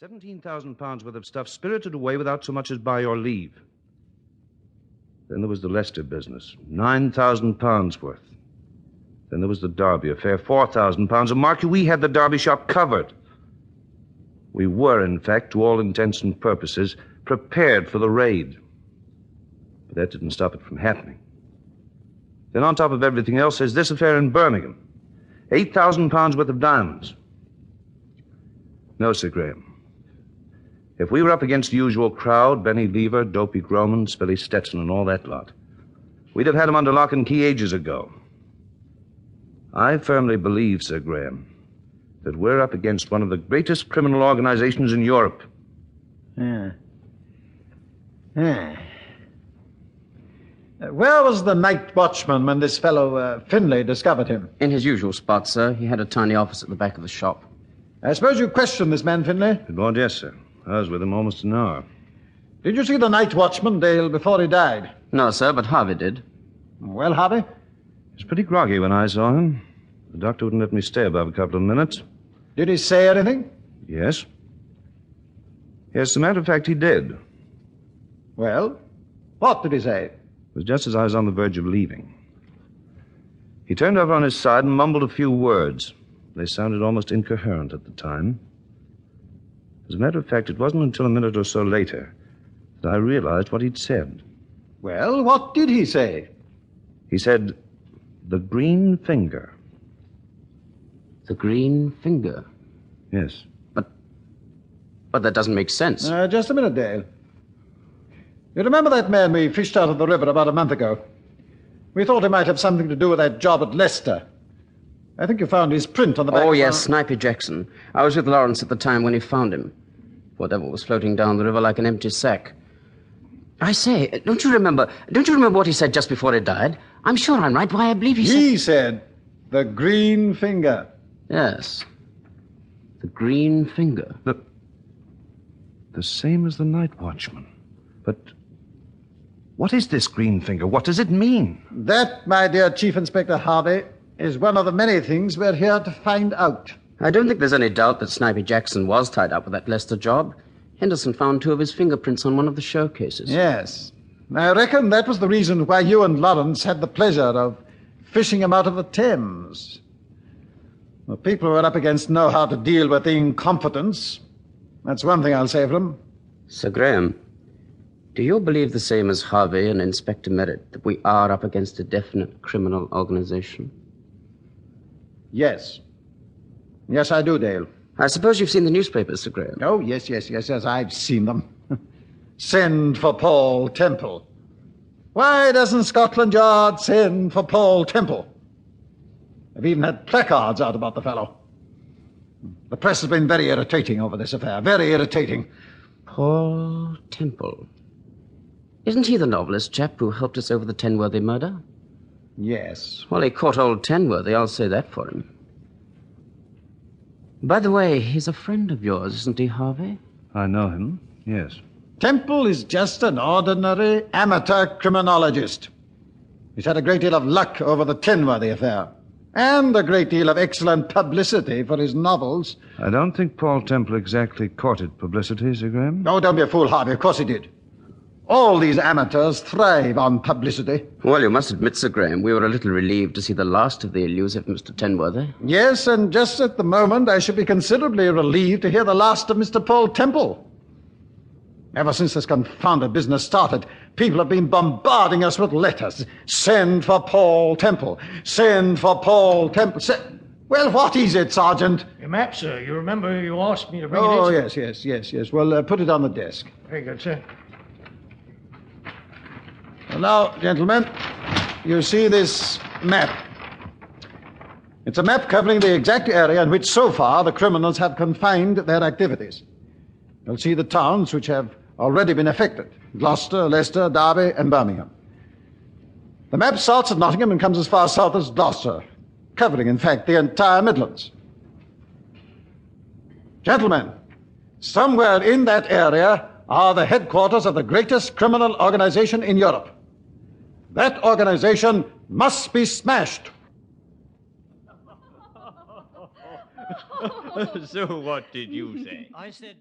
£17,000 worth of stuff spirited away without so much as by your leave. Then there was the Leicester business, £9,000 worth. Then there was the Derby affair, £4,000. And mark you, we had the Derby shop covered. We were, in fact, to all intents and purposes, prepared for the raid. But that didn't stop it from happening. Then on top of everything else, there's this affair in Birmingham. £8,000 worth of diamonds. No, Sir Graham. If we were up against the usual crowd, Benny Lever, Dopey Groman, Spilly Stetson, and all that lot, we'd have had them under lock and key ages ago. I firmly believe, Sir Graham, that we're up against one of the greatest criminal organizations in Europe. Where was the night watchman when this fellow Finlay discovered him? In his usual spot, sir. He had a tiny office at the back of the shop. I suppose you questioned this man, Finlay? Good Lord, yes, sir. I was with him almost an hour. Did you see the night watchman, Dale, before he died? No, sir, but Harvey did. Well, Harvey? He was pretty groggy when I saw him. The doctor wouldn't let me stay above a couple of minutes. Did he say anything? Yes. Yes, as a matter of fact, he did. Well, what did he say? It was just as I was on the verge of leaving. He turned over on his side and mumbled a few words. They sounded almost incoherent at the time. As a matter of fact, it wasn't until a minute or so later that I realized what he'd said. Well, what did he say? He said, "The green finger." The green finger? Yes. But that doesn't make sense. Just a minute, Dale. You remember that man we fished out of the river about a month ago? We thought he might have something to do with that job at Leicester. I think you found his print on the back. Oh, yes, Snipey Jackson. I was with Lawrence at the time when he found him. Poor devil was floating down the river like an empty sack. I say, don't you remember what he said just before he died? I'm sure I'm right. Why, I believe he said, the green finger. Yes. The green finger. The same as the night watchman. But what is this green finger? What does it mean? That, my dear Chief Inspector Harvey, is one of the many things we're here to find out. I don't think there's any doubt that Snipey Jackson was tied up with that Leicester job. Henderson found 2 of his fingerprints on one of the showcases. Yes. I reckon that was the reason why you and Lawrence had the pleasure of fishing him out of the Thames. The people we're up against know how to deal with incompetence. That's one thing I'll say for them. Sir Graham, do you believe the same as Harvey and Inspector Merritt, that we are up against a definite criminal organization? Yes. Yes, I do, Dale. I suppose you've seen the newspapers, Sir Graham. Oh, yes, I've seen them. Send for Paul Temple. Why doesn't Scotland Yard send for Paul Temple? They've even had placards out about the fellow. The press has been very irritating over this affair. Very irritating. Paul Temple. Isn't he the novelist chap who helped us over the Tenworthy murder? Yes. Well, he caught old Tenworthy, I'll say that for him. By the way, he's a friend of yours, isn't he, Harvey? I know him, yes. Temple is just an ordinary amateur criminologist. He's had a great deal of luck over the Tenworthy affair, and a great deal of excellent publicity for his novels. I don't think Paul Temple exactly courted publicity, Sir Graham. Oh, don't be a fool, Harvey. Of course he did. All these amateurs thrive on publicity. Well, you must admit, Sir Graham, we were a little relieved to see the last of the elusive Mr. Tenworthy. Yes, and just at the moment, I should be considerably relieved to hear the last of Mr. Paul Temple. Ever since this confounded business started, people have been bombarding us with letters. Send for Paul Temple. Send for Paul Temple. Well, what is it, Sergeant? Your map, sir. You remember you asked me to bring it in? Oh, yes. Well, put it on the desk. Very good, sir. Well, now, gentlemen, you see this map. It's a map covering the exact area in which so far the criminals have confined their activities. You'll see the towns which have already been affected: Gloucester, Leicester, Derby, and Birmingham. The map starts at Nottingham and comes as far south as Gloucester, covering, in fact, the entire Midlands. Gentlemen, somewhere in that area are the headquarters of the greatest criminal organization in Europe. That organization must be smashed. So what did you say? I said...